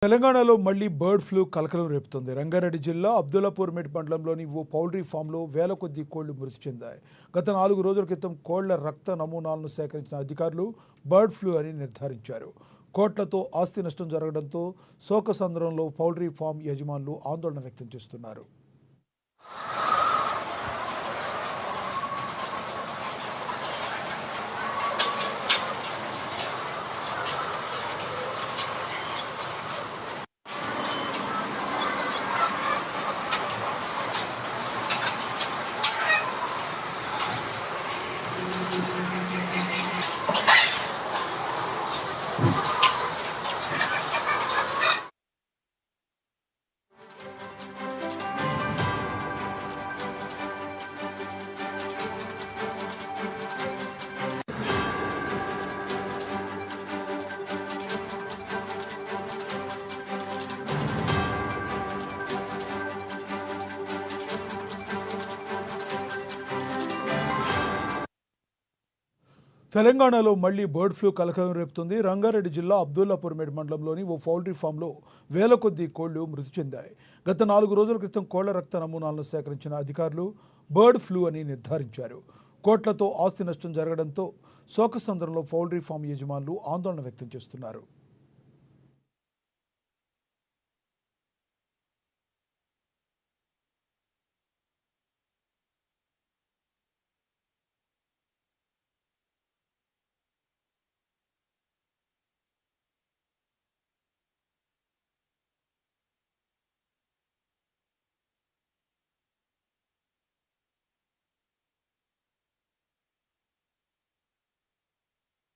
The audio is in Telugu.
తెలంగాణలో మళ్లీ బర్డ్ ఫ్లూ కలకలం రేపుతోంది. రంగారెడ్డి జిల్లా అబ్దుల్లాపూర్ మండలంలోని ఓ పౌల్ట్రీ ఫామ్లో వేల కొద్దీ కోళ్లు మృతి చెందాయి. గత 4 రోజుల క్రితం కోళ్ల రక్త నమూనాలను సేకరించిన అధికారులు బర్డ్ ఫ్లూ అని నిర్ధారించారు. కోట్లతో ఆస్తి నష్టం జరగడంతో శోకసంద్రంలో పౌల్ట్రీ ఫామ్ యజమానులు ఆందోళన వ్యక్తం చేస్తున్నారు. తెలంగాణలో మళ్లీ బర్డ్ ఫ్లూ కలకలం రేపుతుంది. రంగారెడ్డి జిల్లా అబ్దుల్లాపూర్ మండలంలోని ఓ పౌల్ట్రీ ఫామ్లో వేల కొద్దీ కోళ్లు మృతి చెందాయి. గత 4 రోజుల క్రితం కోళ్ల రక్త నమూనాలను సేకరించిన అధికారులు బర్డ్ ఫ్లూ అని నిర్ధారించారు. కోట్లతో ఆస్తి నష్టం జరగడంతో శోకసంద్రంలో పౌల్ట్రీ ఫామ్ యజమానులు ఆందోళన వ్యక్తం చేస్తున్నారు.